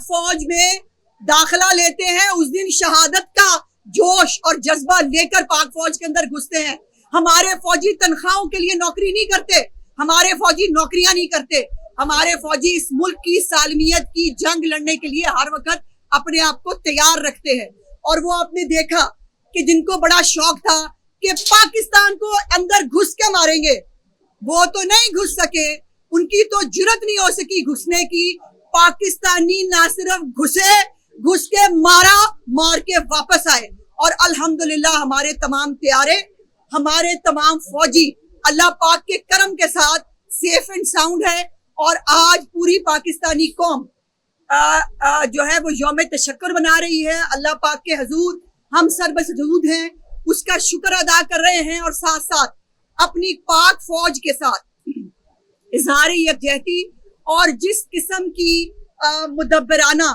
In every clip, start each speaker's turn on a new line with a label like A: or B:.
A: فوج میں داخلہ لیتے ہیں اس دن شہادت کا جوش اور جذبہ لے کر پاک فوج کے اندر گھستے ہیں. ہمارے فوجی تنخواہوں کے لیے نوکری نہیں کرتے, ہمارے فوجی نوکریاں نہیں کرتے, ہمارے فوجی اس ملک کی سالمیت کی جنگ لڑنے کے لیے ہر وقت اپنے آپ کو تیار رکھتے ہیں. اور وہ آپ نے دیکھا کہ جن کو بڑا شوق تھا کہ پاکستان کو اندر گھس کے ماریں گے, وہ تو نہیں گھس سکے, ان کی تو جرت نہیں ہو سکی گھسنے کی. پاکستانی نہ صرف گھس کے مارا, مار کے واپس آئے. اور الحمدللہ ہمارے تمام طیارے, ہمارے تمام فوجی اللہ پاک کے کرم کے ساتھ سیف اینڈ ساؤنڈ ہے. اور آج پوری پاکستانی قوم جو ہے وہ یوم تشکر بنا رہی ہے. اللہ پاک کے حضور ہم سر بسجود ہیں, اس کا شکر ادا کر رہے ہیں, اور ساتھ ساتھ اپنی پاک فوج کے ساتھ اظہار یکجہتی اور جس قسم کی مدبرانہ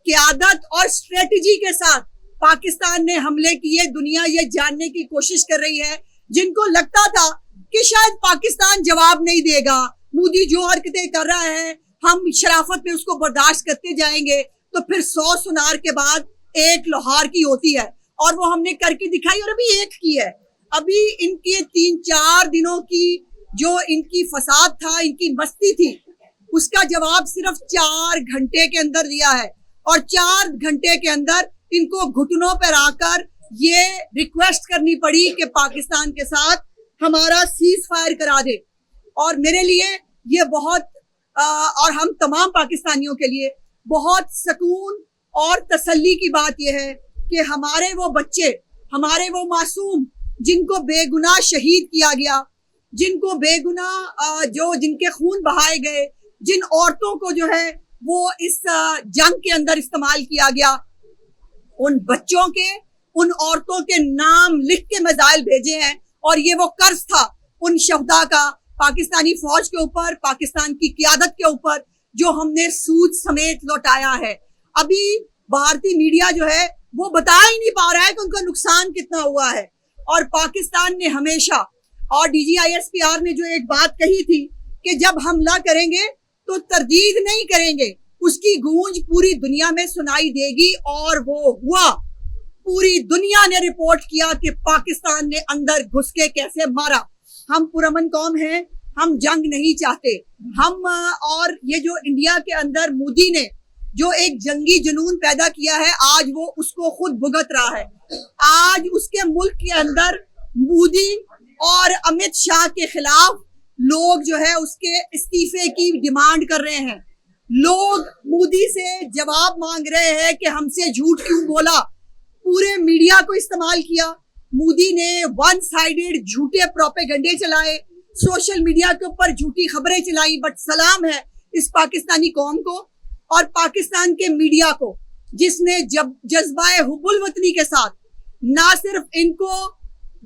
A: قیادت اور اسٹریٹجی کے ساتھ پاکستان نے حملے کیے, دنیا یہ جاننے کی کوشش کر رہی ہے. جن کو لگتا تھا کہ شاید پاکستان جواب نہیں دے گا, مودی جو حرکتیں کر رہا ہے ہم شرافت میں اس کو برداشت کرتے جائیں گے, تو پھر 100 سنار کے بعد ایک لوہار کی ہوتی ہے, اور وہ ہم نے کر کے دکھائی, اور ابھی ایک کی ہے. ابھی ان کے 3-4 دنوں کی جو ان کی فساد تھا, ان کی مستی تھی, اس کا جواب صرف 4 گھنٹے کے اندر دیا ہے. اور 4 گھنٹے کے اندر ان کو گھٹنوں پر آ کر یہ ریکویسٹ کرنی پڑی کہ پاکستان کے ساتھ ہمارا سیز فائر کرا دے. اور میرے لیے یہ بہت اور ہم تمام پاکستانیوں کے لیے بہت سکون اور تسلی کی بات یہ ہے کہ ہمارے وہ بچے, ہمارے وہ معصوم جن کو بے گناہ شہید کیا گیا, جن کو بے گناہ جن کے خون بہائے گئے, جن عورتوں کو جو ہے وہ اس جنگ کے اندر استعمال کیا گیا, ان بچوں کے, ان عورتوں کے نام لکھ کے میزائل بھیجے ہیں. اور یہ وہ قرض تھا ان شہداء کا پاکستانی فوج کے اوپر, پاکستان کی قیادت کے اوپر, جو ہم نے سود سمیت لوٹایا ہے. ابھی بھارتی میڈیا جو ہے وہ بتا ہی نہیں پا رہا ہے کہ ان کا نقصان کتنا ہوا ہے. اور پاکستان نے ہمیشہ, اور D G I S P R نے جو ایک بات کہی تھی کہ جب حملہ کریں گے تو تردید نہیں کریں گے, اس کی گونج پوری دنیا میں سنائی دے گی, اور وہ ہوا. پوری دنیا نے رپورٹ کیا کہ پاکستان نے اندر گھس کے کیسے مارا. ہم پرامن قوم ہیں, ہم جنگ نہیں چاہتے. ہم اور یہ جو انڈیا کے اندر مودی نے جو ایک جنگی جنون پیدا کیا ہے, آج وہ اس کو خود بھگت رہا ہے. آج اس کے ملک کے اندر مودی اور امت شاہ کے خلاف لوگ جو ہے اس کے استعفے کی ڈیمانڈ کر رہے ہیں. لوگ مودی سے جواب مانگ رہے ہیں کہ ہم سے جھوٹ کیوں بولا. پورے میڈیا کو استعمال کیا, مودی نے ون سائیڈڈ جھوٹے پروپیگنڈے چلائے, سوشل میڈیا کے اوپر جھوٹی خبریں چلائی. بٹ سلام ہے اس پاکستانی قوم کو اور پاکستان کے میڈیا کو, جس نے جذبہ حب الوطنی کے ساتھ نہ صرف ان کو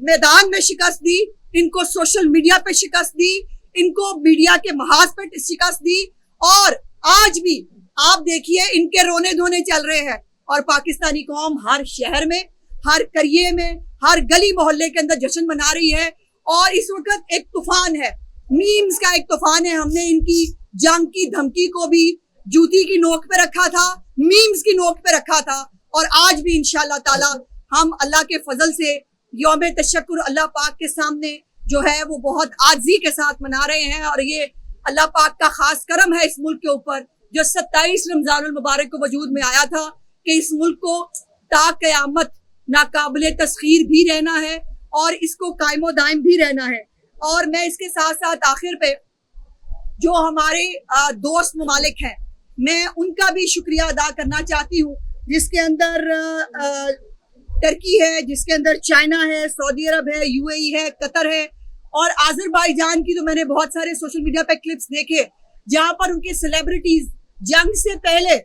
A: میدان میں شکست دی, ان کو سوشل میڈیا پہ شکست دی, ان کو میڈیا کے محاذ پہ شکست دی, اور آج بھی آپ دیکھیے ان کے رونے دھونے چل رہے ہیں. اور پاکستانی قوم ہر شہر میں, ہر قریے میں, ہر گلی محلے کے اندر جشن منا رہی ہے. اور اس وقت ایک طوفان ہے, میمز کا ایک طوفان ہے. ہم نے ان کی جنگ کی دھمکی کو بھی جوتی کی نوک پہ رکھا تھا, میمز کی نوک پہ رکھا تھا, اور آج بھی انشاءاللہ تعالی ہم اللہ کے فضل سے یوم تشکر اللہ پاک کے سامنے جو ہے وہ بہت عاجزی کے ساتھ منا رہے ہیں. اور یہ اللہ پاک کا خاص کرم ہے اس ملک کے اوپر, جو 27 رمضان المبارک کو وجود میں آیا تھا کہ اس ملک کو تا قیامت ناقابل تسخیر بھی رہنا ہے, اور اس کو قائم و دائم بھی رہنا ہے. اور میں اس کے ساتھ ساتھ آخر پہ جو ہمارے دوست ممالک ہیں, میں ان کا بھی شکریہ ادا کرنا چاہتی ہوں, جس کے اندر ترکی ہے, جس کے اندر چائنا ہے, سعودی عرب ہے, یو اے ای ہے, قطر ہے, اور آذربائیجان کی تو میں نے بہت سارے سوشل میڈیا پہ کلپس دیکھے جہاں پر ان کے سیلیبریٹیز جنگ سے پہلے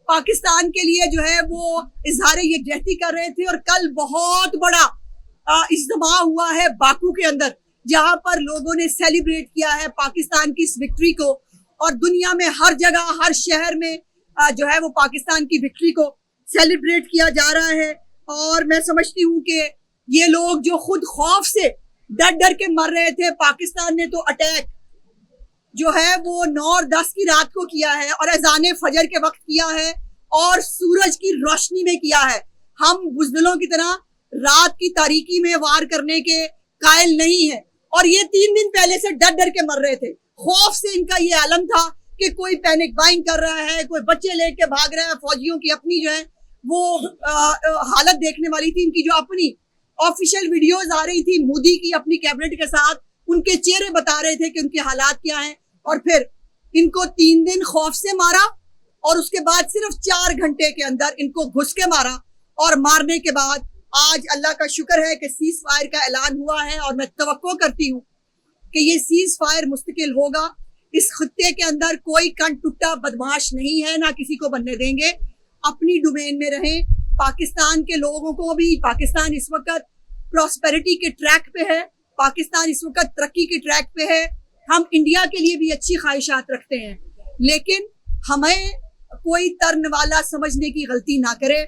A: پاکستان کے لیے جو ہے وہ اظہار یکجہتی کر رہے تھے. اور کل بہت بڑا اجتماع ہوا ہے باکو کے اندر, جہاں پر لوگوں نے سیلیبریٹ کیا ہے پاکستان کی اس وکٹری کو, اور دنیا میں ہر جگہ, ہر شہر میں جو ہے وہ پاکستان کی وکٹری کو سیلیبریٹ کیا جا رہا ہے. اور میں سمجھتی ہوں کہ یہ لوگ جو خود خوف سے ڈر کے مر رہے تھے, پاکستان نے تو اٹیک جو ہے وہ 9 اور 10 کی رات کو کیا ہے, اور اذان فجر کے وقت کیا ہے, اور سورج کی روشنی میں کیا ہے. ہم بزدلوں کی طرح رات کی تاریکی میں وار کرنے کے قائل نہیں ہیں. اور یہ 3 دن پہلے سے ڈر ڈر کے مر رہے تھے. خوف سے ان کا یہ عالم تھا کہ کوئی پینک بائنگ کر رہا ہے, کوئی بچے لے کے بھاگ رہا ہے. فوجیوں کی اپنی جو ہے وہ حالت دیکھنے والی تھی. ان کی جو اپنی آفیشیل ویڈیوز آ رہی تھی مودی کی اپنی کیبنٹ کے ساتھ, ان کے چہرے بتا رہے تھے کہ ان کے حالات کیا ہیں. اور پھر ان کو 3 دن خوف سے مارا اور اس کے بعد صرف 4 گھنٹے کے اندر ان کو گھس کے مارا. اور مارنے کے بعد آج اللہ کا شکر ہے کہ سیز فائر کا اعلان ہوا ہے, اور میں توقع کرتی ہوں کہ یہ سیز فائر مستقل ہوگا. اس خطے کے اندر کوئی کن ٹٹا بدماش نہیں ہے, نہ کسی کو بننے دیں گے. اپنی ڈومین میں رہیں. پاکستان کے لوگوں کو بھی, پاکستان اس وقت پراسپیرٹی کے ٹریک پہ ہے, پاکستان اس وقت ترقی کے ٹریک پہ ہے. ہم انڈیا کے لیے بھی اچھی خواہشات رکھتے ہیں, لیکن ہمیں کوئی ترن والا سمجھنے کی غلطی نہ کرے,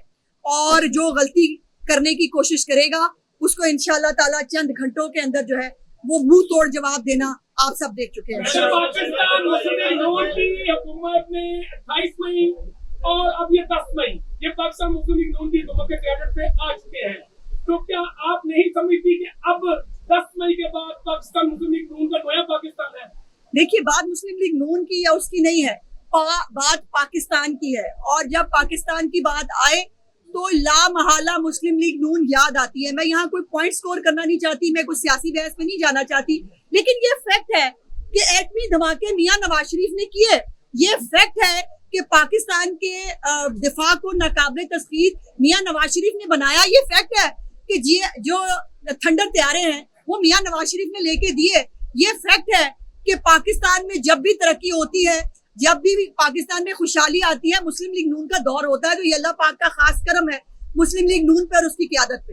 A: اور جو غلطی کرنے کی کوشش کرے گا اس کو انشاءاللہ تعالیٰ چند گھنٹوں کے اندر جو ہے وہ منہ توڑ جواب دینا آپ سب دیکھ چکے ہیں.
B: پاکستان مسلم لیگ کی حکومت نے 28 مئی اور اب یہ 10 مئی یہ پاکستان مسلم لیگ نون کی حکومت کے قیادت پہ آ چکے ہیں, تو کیا آپ نہیں سمجھتی کہ اب 10 مئی کے بعد پاکستان مسلم لیگ نون کا نیا پاکستان ہے؟
A: دیکھیے, بات مسلم لیگ نون کی یا اس کی نہیں ہے, بات پاکستان کی ہے. اور جب پاکستان کی بات آئے تو لا محالہ مسلم لیگ نون یاد آتی ہے. میں یہاں کوئی پوائنٹ سکور کرنا نہیں چاہتی, میں کوئی سیاسی بحث میں نہیں جانا چاہتی, لیکن یہ فیکٹ ہے کہ ایٹمی دھماکے میاں نواز شریف نے کیے. یہ فیکٹ ہے کہ پاکستان کے دفاع کو ناقابل تسخیر میاں نواز شریف نے بنایا. یہ فیکٹ ہے کہ جو تھنڈر طیارے ہیں وہ میاں نواز شریف نے لے کے دیے. یہ فیکٹ ہے کہ پاکستان میں جب بھی ترقی ہوتی ہے, جب بھی پاکستان میں خوشحالی آتی ہے, مسلم لیگ نون کا دور ہوتا ہے. تو یہ اللہ پاک کا خاص کرم ہے مسلم لیگ نون پر اور اس کی قیادت پہ.